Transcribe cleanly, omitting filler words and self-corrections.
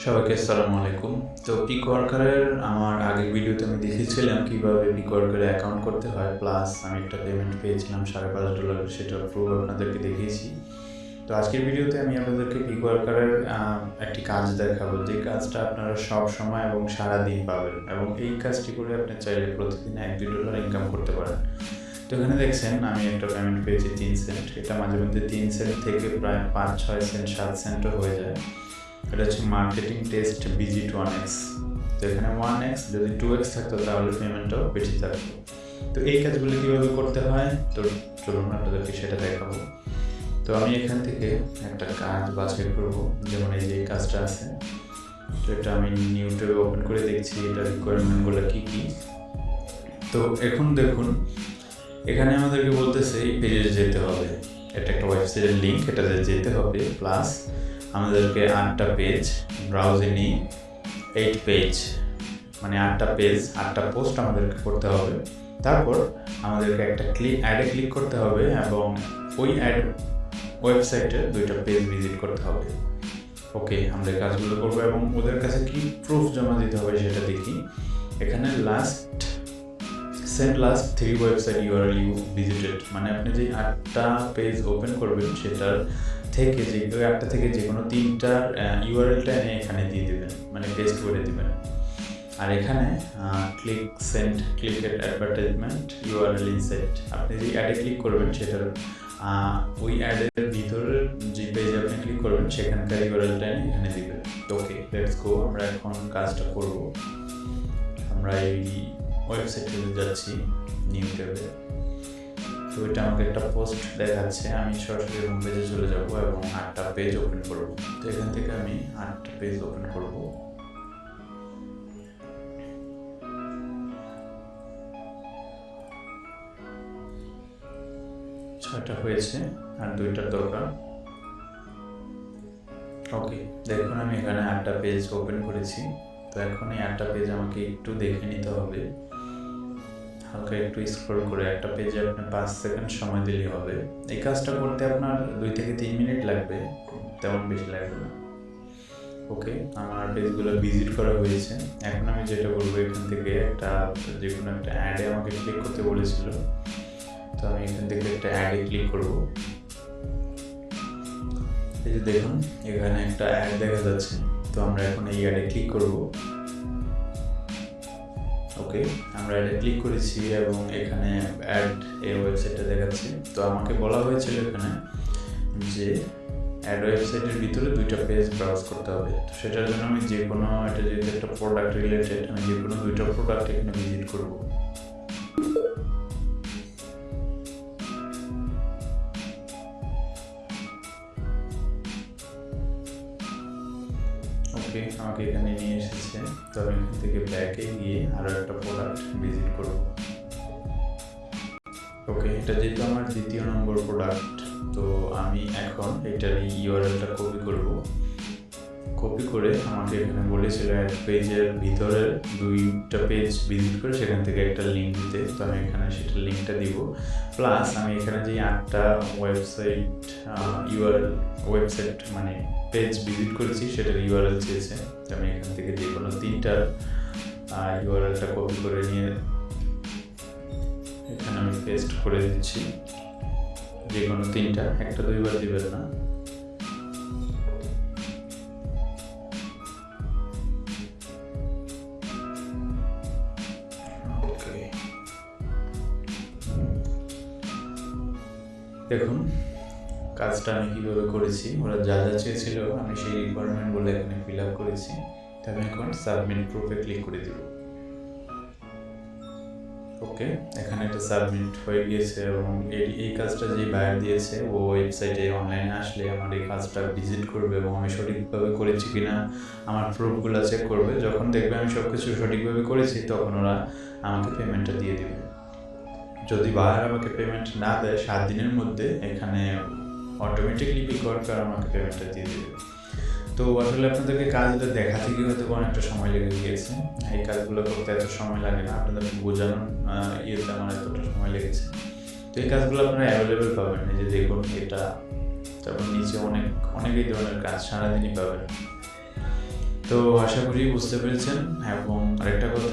সবাইকে আসসালামু আলাইকুম। তো পিক ওয়ার্কারের আমার আগের ভিডিওতে আমি দেখিয়েছিলাম কীভাবে পিক ওয়ার্কারে অ্যাকাউন্ট করতে হয়, প্লাস আমি একটা পেমেন্ট পেয়েছিলাম $5.5, সেটা প্রুফ আপনাদেরকে দেখিয়েছি। তো আজকের ভিডিওতে আমি আপনাদেরকে পিক ওয়ার্কারের একটি কাজ দেখাবো, যে কাজটা আপনারা সব সময় এবং সারাদিন পাবেন, এবং এই কাজটি করে আপনি চাইলে প্রতিদিন $1-2 ইনকাম করতে পারেন। তো এখানে দেখছেন আমি একটা পেমেন্ট পেয়েছি 3 সেন্ট। এটা মাঝে মধ্যে 3 সেন্ট থেকে প্রায় 5-6 সেন্ট 7 সেন্টও হয়ে যায়। এটা হচ্ছে মার্কেটিং টেস্ট ভিজিট 1x। তো এখানে 1x যদি 2x থাকতো তাহলে পেমেন্টটাও বেশি থাকতো। তো এই কাজগুলো কীভাবে করতে হয়, তো চলুন আপনাদেরকে সেটা দেখাবো। তো আমি এখান থেকে একটা কাজ বাছাই করব, যেমন এই যে কাজটা আছে। তো এটা আমি ইউটিউবে ওপেন করে দেখছি এটা রিকোয়ারমেন্টগুলো কী কী। তো এখন দেখুন এখানে আমাদেরকে বলতেছে এই পেজে যেতে হবে, এটা একটা ওয়েবসাইটের লিঙ্ক, এটাতে যেতে হবে, প্লাস আমাদেরকে 8টা পেজ ব্রাউজে নিয়ে 8 পেজ মানে 8টা পেজ 8টা পোস্ট আমাদেরকে করতে হবে। তারপর আমাদেরকে একটা অ্যাডে ক্লিক করতে হবে এবং ওই অ্যাড ওয়েবসাইটে 2টা পেজ ভিজিট করতে হবে। ওকে, আমরা কাজগুলো করবো এবং ওদের কাছে কি প্রুফ জমা দিতে হবে সেটা দেখি। এখানে send last 3 website URL you visited, মানে আপনি যে 8টা পেজ ওপেন করবেন সেটার থেকে ওই 8টা থেকে যে কোনো 3টার ইউআরএলটা এনে এখানে দিয়ে দেবেন, মানে পেস্ট করে দেবেন। আর এখানে ক্লিক এট অ্যাডভার্টাইজমেন্ট ইউআরএল ইনসাইট, আপনি যে অ্যাডে ক্লিক করবেন সেটার ওই অ্যাডের ভিতরে যে পেজে আপনি ক্লিক করবেন সেখানকার ইউআরএলটা এনে এখানে দিবেন। ওকে, লেটস গো, আমরা এখন কাজটা করব। আমরা এই ওয়েবসাইটে যাচ্ছি, নিউ ট্যাবে। তো এটা আমাকে একটা পোস্ট দেখাচ্ছে, আমি সরাসরি হোম পেজে চলে যাব এবং 8টা পেজ ওপেন করব। তো এখান থেকে আমি 8টা পেজ ওপেন করব। ছয়টা হয়েছে, আর 2টার দরকার। ওকে, দেখুন আমি এখানে 8টা পেজ ওপেন করেছি। তো এখন এই 8টা পেজ আমাকে একটু দেখে নিতে হবে, হালকা একটু স্ক্রল করে। একটা পেজে আপনি 5 সেকেন্ড সময় দিলেই হবে। এই কাজটা করতে আপনার 2 থেকে 3 মিনিট লাগবে, তেমন বেশি লাগবে না। ওকে, আমার পেজগুলো ভিজিট করা হয়েছে। এখন আমি যেটা বলবো, এখান থেকে যে কোনো একটা অ্যাডে আমাকে ক্লিক করতে বলেছিল, তো আমি এখান থেকে একটা অ্যাডে ক্লিক করব। এই যে দেখুন এখানে একটা অ্যাড দেখা যাচ্ছে, তো আমরা এখন এই অ্যাডে ক্লিক করব। ওকে, আমরা অ্যাডে ক্লিক করেছি এবং এখানে অ্যাড এই ওয়েবসাইটটা দেখাচ্ছে। তো আমাকে বলা হয়েছিল এখানে যে অ্যাড ওয়েবসাইটের ভিতরে 2টা পেজ ব্রাউজ করতে হবে। তো সেটার জন্য আমি যে কোনো, এটা যেহেতু একটা প্রোডাক্ট রিলেটেড, আমি যে কোনো 2টা প্রোডাক্ট এখানে ভিজিট করব। ওকে, আমাকে এখানে নিয়ে এসেছে। তো আমি এখান থেকে ব্যাকে গিয়ে আরও একটা প্রোডাক্ট ভিজিট করব। ওকে, এটা যেহেতু আমার 2য় নম্বর প্রোডাক্ট, তো আমি এখন এটার ইউআরএলটা কপি করব। কপি করে আমাকে এখানে বলেছিল অ্যাড পেজের ভিতরে 2টা পেজ ভিজিট করে সেখান থেকে একটা লিঙ্ক দিতে। তো আমি এখানে সেটার লিঙ্কটা দিব, প্লাস আমি এখানে যে 8টা ওয়েবসাইট মানে পেজ ভিজিট করেছি সেটার ইউআরএল চেয়েছে। তো আমি এখান থেকে যে কোনো 3টার ইউআরএলটা কপি করে নিয়ে এখানে আমি পেস্ট করে দিচ্ছি। যে কোনো 3টা, একটা 2বার দিবেন না। ওকে, দেখুন কাজটা আমি কীভাবে করেছি। ওরা যা যা চেয়েছিল আমি সেই রিকোয়ারমেন্টগুলো এখানে ফিল আপ করেছি। তো আমি এখন সাবমিট প্রুফে ক্লিক করে দিব। ওকে, এখানে একটা সাবমিট হয়ে গিয়েছে এবং এই কাজটা যে বায়ার দিয়েছে ও ওয়েবসাইটে অনলাইনে আসলে আমার এই কাজটা ভিজিট করবে এবং আমি সঠিকভাবে করেছি কিনা আমার প্রুফগুলো চেক করবে। যখন দেখবে আমি সব কিছু সঠিকভাবে করেছি তখন ওরা আমাকে পেমেন্টটা দিয়ে দেবে। যদি বায়ার আমাকে পেমেন্ট না দেয় 7 দিনের মধ্যে, এখানে অটোমেটিকলি পিক ওয়ার্কার আমাকে পেমেন্টটা দিয়ে দেবে। তো আসলে আপনাদেরকে কাজটা দেখা থেকে হয়তো অনেকটা সময় লেগে গিয়েছে। এই কাজগুলো করতে এত সময় লাগে না, আপনাদেরকে বোঝানোর ইয়েতে আমার এতটা সময় লেগেছে। তো এই কাজগুলো আপনারা অ্যাভেলেবেল পাবেন, এই যে দেখুন এটা, তারপর নিচে অনেক এই ধরনের কাজ সারাদিনই পাবেন। তো আশা করি বুঝতে পেরেছেন। এবং আরেকটা কথা